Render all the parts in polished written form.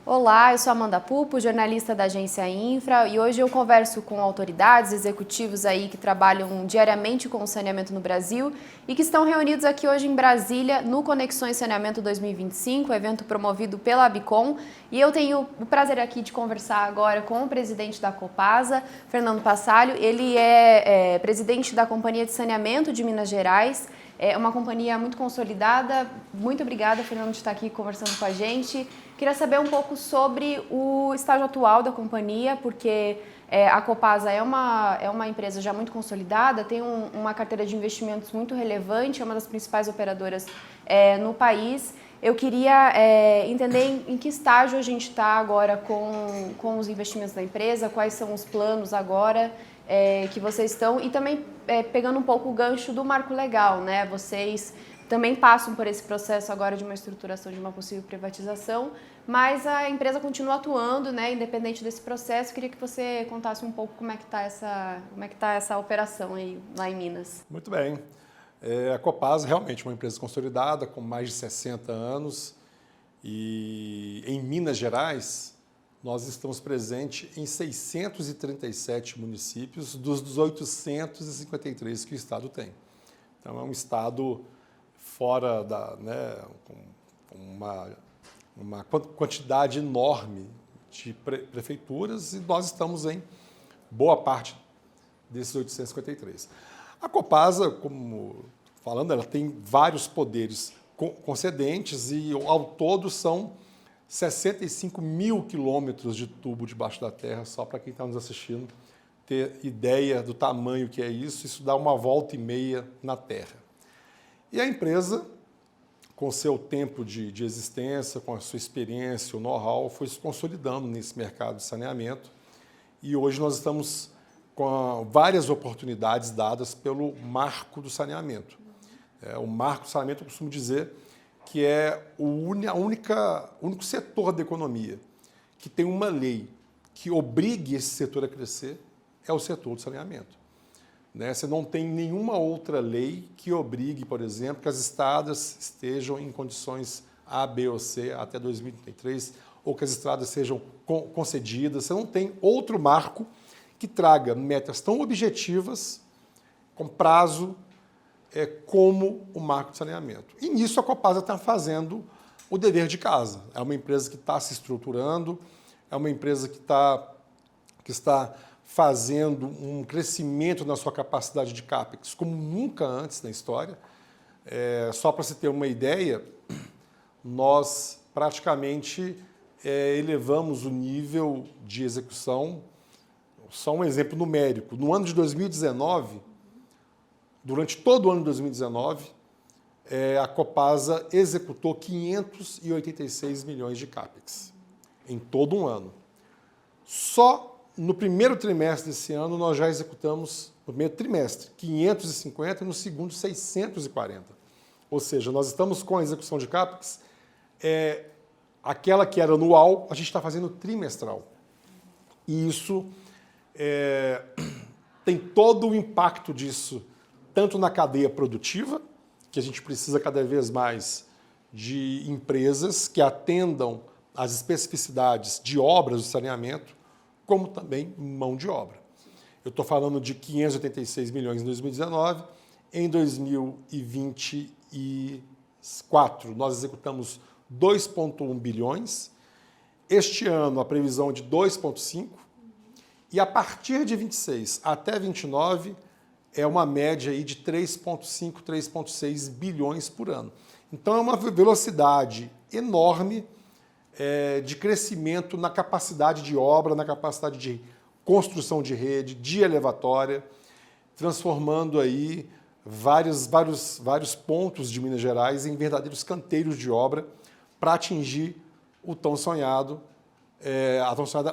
Olá, eu sou Amanda Pupo, jornalista da agência Infra, e hoje eu converso com autoridades, executivos aí que trabalham diariamente com o saneamento no Brasil e que estão reunidos aqui hoje em Brasília no Conexões Saneamento 2025, evento promovido pela Abicom. E eu tenho o prazer aqui de conversar agora com o presidente da Copasa, Fernando Passalio. Ele é presidente da Companhia de Saneamento de Minas Gerais. É uma companhia muito consolidada. Muito obrigada, Fernando, de estar aqui conversando com a gente. Queria saber um pouco sobre o estágio atual da companhia, porque a Copasa é uma empresa já muito consolidada, tem uma carteira de investimentos muito relevante, é uma das principais operadoras no país. Eu queria entender em que estágio a gente está agora com os investimentos da empresa, quais são os planos agora que vocês estão, e também pegando um pouco o gancho do marco legal, né? Vocês também passam por esse processo agora de uma estruturação de uma possível privatização, mas a empresa continua atuando, né, independente desse processo. Queria que você contasse um pouco como é que está essa operação aí lá em Minas. Muito bem. A Copasa é realmente uma empresa consolidada, com mais de 60 anos, e em Minas Gerais nós estamos presentes em 637 municípios dos 853 que o Estado tem. Então é um Estado fora com uma quantidade enorme de prefeituras, e nós estamos em boa parte desses 853. A Copasa, como falando, ela tem vários poderes concedentes e ao todo são 65 mil quilômetros de tubo debaixo da terra, só para quem está nos assistindo ter ideia do tamanho que é isso. Isso dá uma volta e meia na terra. E a empresa, com seu tempo de existência, com a sua experiência, o know-how, foi se consolidando nesse mercado de saneamento. E hoje nós estamos com várias oportunidades dadas pelo marco do saneamento. O marco do saneamento, eu costumo dizer que é o único setor da economia que tem uma lei que obrigue esse setor a crescer, é o setor do saneamento. Você não tem nenhuma outra lei que obrigue, por exemplo, que as estradas estejam em condições A, B ou C até 2033, ou que as estradas sejam concedidas. Você não tem outro marco que traga metas tão objetivas, com prazo, como o marco de saneamento. E nisso a Copasa está fazendo o dever de casa. É uma empresa que está se estruturando, é uma empresa que está fazendo um crescimento na sua capacidade de CAPEX como nunca antes na história. Só para se ter uma ideia, nós praticamente elevamos o nível de execução. Só um exemplo numérico. No ano de 2019, durante todo o ano de 2019, a Copasa executou 586 milhões de CAPEX, em todo um ano. Só no primeiro trimestre desse ano, nós já executamos, no primeiro trimestre, 550 e no segundo, 640. Ou seja, nós estamos com a execução de CAPEX, aquela que era anual, a gente está fazendo trimestral. E isso tem todo o impacto disso, tanto na cadeia produtiva, que a gente precisa cada vez mais de empresas que atendam às especificidades de obras do saneamento, como também mão de obra. Eu estou falando de 586 milhões em 2019, em 2024 nós executamos 2,1 bilhões, este ano a previsão é de 2,5, e a partir de 26 até 29 é uma média aí de 3,5, 3,6 bilhões por ano. Então é uma velocidade enorme de crescimento na capacidade de obra, na capacidade de construção de rede, de elevatória, transformando aí vários pontos de Minas Gerais em verdadeiros canteiros de obra para atingir a tão sonhada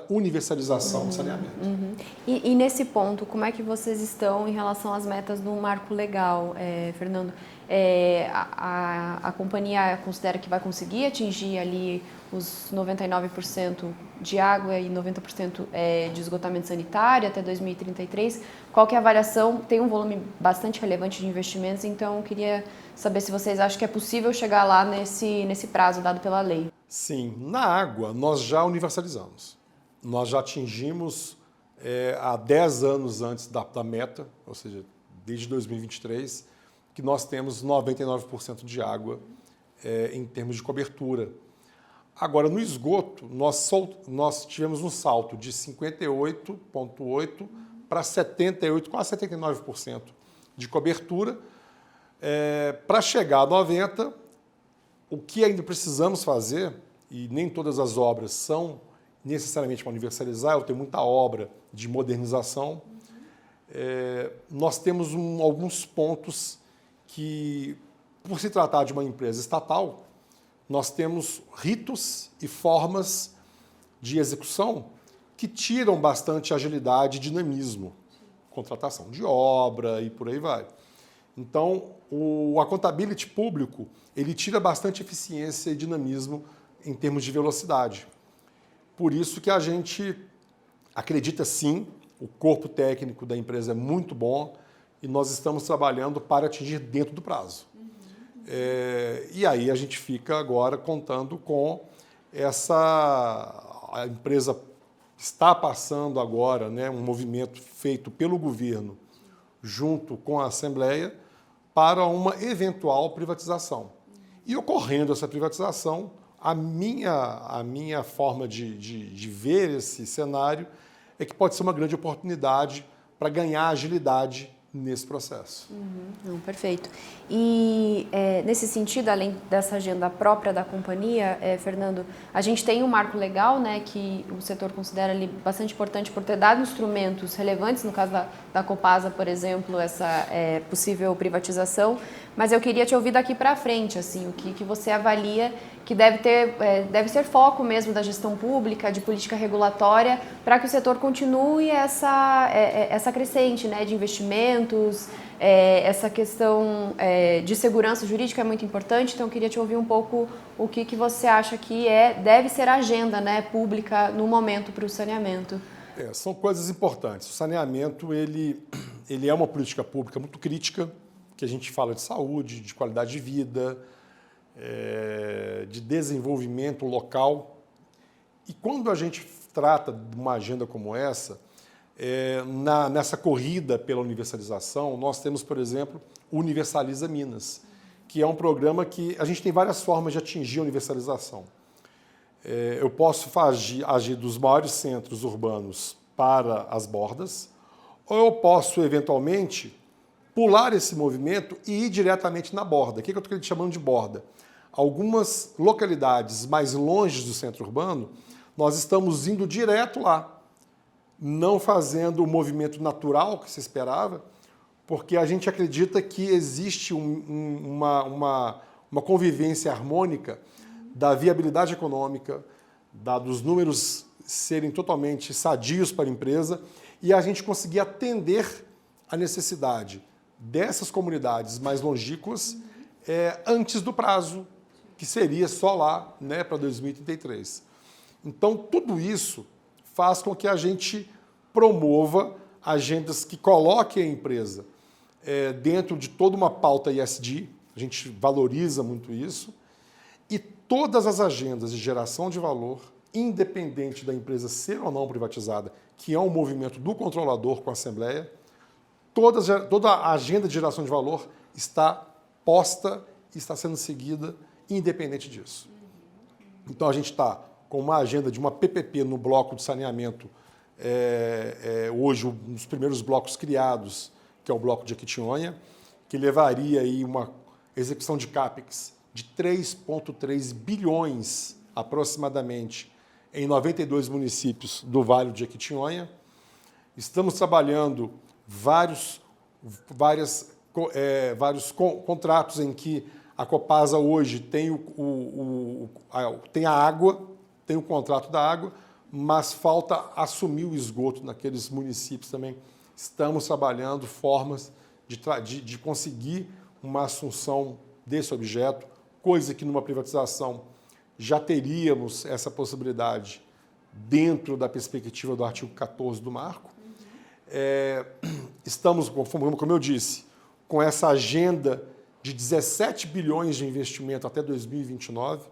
universalização do saneamento. Uhum. E nesse ponto, como é que vocês estão em relação às metas do marco legal, Fernando? A companhia considera que vai conseguir atingir ali os 99% de água e 90% de esgotamento sanitário até 2033. Qual que é a avaliação? Tem um volume bastante relevante de investimentos, então eu queria saber se vocês acham que é possível chegar lá nesse prazo dado pela lei. Sim, na água nós já universalizamos. Nós já atingimos há 10 anos antes da meta, ou seja, desde 2023, que nós temos 99% de água em termos de cobertura. Agora, no esgoto, nós tivemos um salto de 58,8% para 78%, quase 79% de cobertura. Para chegar a 90%, o que ainda precisamos fazer, e nem todas as obras são necessariamente para universalizar, eu tenho muita obra de modernização, nós temos alguns pontos que, por se tratar de uma empresa estatal, nós temos ritos e formas de execução que tiram bastante agilidade e dinamismo, contratação de obra e por aí vai. Então, o accountability público, ele tira bastante eficiência e dinamismo em termos de velocidade. Por isso que a gente acredita sim, o corpo técnico da empresa é muito bom e nós estamos trabalhando para atingir dentro do prazo. E aí a gente fica agora contando com a empresa está passando agora, né, um movimento feito pelo governo junto com a Assembleia para uma eventual privatização. E ocorrendo essa privatização, a minha forma de ver esse cenário é que pode ser uma grande oportunidade para ganhar agilidade nesse processo. Não, perfeito. E nesse sentido, além dessa agenda própria da companhia, Fernando, a gente tem um marco legal, né, que o setor considera ali bastante importante por ter dado instrumentos relevantes, no caso da Copasa, por exemplo, essa possível privatização, mas eu queria te ouvir daqui para frente, assim, o que você avalia que deve ser foco mesmo da gestão pública, de política regulatória, para que o setor continue essa crescente, né, de investimentos, essa questão de segurança jurídica é muito importante, então eu queria te ouvir um pouco o que você acha que deve ser a agenda, né, pública no momento para o saneamento. São coisas importantes. O saneamento ele é uma política pública muito crítica, que a gente fala de saúde, de qualidade de vida, de desenvolvimento local. E quando a gente trata de uma agenda como essa, nessa corrida pela universalização, nós temos, por exemplo, o Universaliza Minas, que é um programa que a gente tem várias formas de atingir a universalização. Eu posso agir dos maiores centros urbanos para as bordas, ou eu posso, eventualmente, pular esse movimento e ir diretamente na borda. O que eu estou chamando de borda? Algumas localidades mais longe do centro urbano, nós estamos indo direto lá, não fazendo o movimento natural que se esperava, porque a gente acredita que existe uma convivência harmônica da viabilidade econômica, dos números serem totalmente sadios para a empresa e a gente conseguir atender a necessidade dessas comunidades mais longínquas antes do prazo, que seria só lá, né, para 2033. Então, tudo isso faz com que a gente promova agendas que coloquem a empresa dentro de toda uma pauta ESG, a gente valoriza muito isso, e todas as agendas de geração de valor, independente da empresa ser ou não privatizada, que é um movimento do controlador com a Assembleia, toda a agenda de geração de valor está posta e está sendo seguida independente disso. Então, a gente está com uma agenda de uma PPP no bloco de saneamento, hoje um dos primeiros blocos criados, que é o bloco de Jequitinhonha, que levaria aí uma execução de CAPEX de 3,3 bilhões aproximadamente em 92 municípios do Vale do Jequitinhonha. Estamos trabalhando vários contratos em que a Copasa hoje tem a água, tem o contrato da água, mas falta assumir o esgoto naqueles municípios também. Estamos trabalhando formas de conseguir uma assunção desse objeto, coisa que numa privatização já teríamos essa possibilidade dentro da perspectiva do artigo 14 do marco. Estamos, como eu disse, com essa agenda de 17 bilhões de investimento até 2029,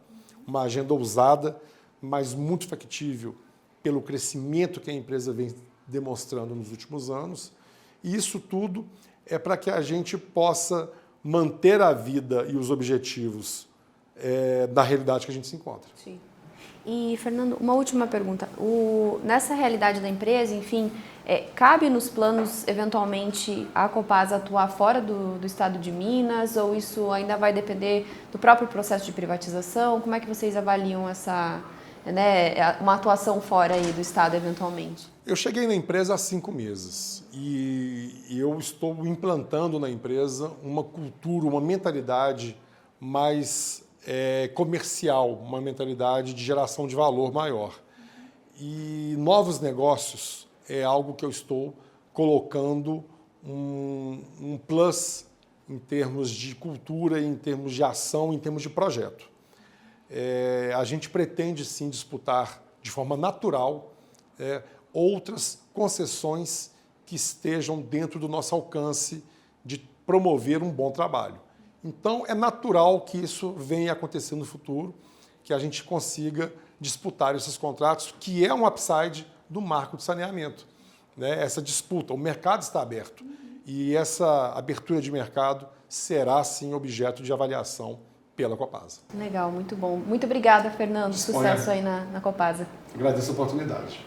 uma agenda ousada, mas muito factível pelo crescimento que a empresa vem demonstrando nos últimos anos. E isso tudo é para que a gente possa manter a vida e os objetivos da realidade que a gente se encontra. Sim. E, Fernando, uma última pergunta. Nessa realidade da empresa, enfim, cabe nos planos, eventualmente, a Copasa atuar fora do estado de Minas, ou isso ainda vai depender do próprio processo de privatização? Como é que vocês avaliam uma atuação fora aí do estado, eventualmente? Eu cheguei na empresa há 5 meses e eu estou implantando na empresa uma cultura, uma mentalidade mais comercial, uma mentalidade de geração de valor maior. E novos negócios é algo que eu estou colocando um plus em termos de cultura, em termos de ação, em termos de projeto. A gente pretende, sim, disputar de forma natural outras concessões que estejam dentro do nosso alcance de promover um bom trabalho. Então, é natural que isso venha a acontecer no futuro, que a gente consiga disputar esses contratos, que é um upside do marco de saneamento. Essa disputa, o mercado está aberto e essa abertura de mercado será, sim, objeto de avaliação pela Copasa. Legal, muito bom. Muito obrigada, Fernando. Sucesso aí na Copasa. Agradeço a oportunidade.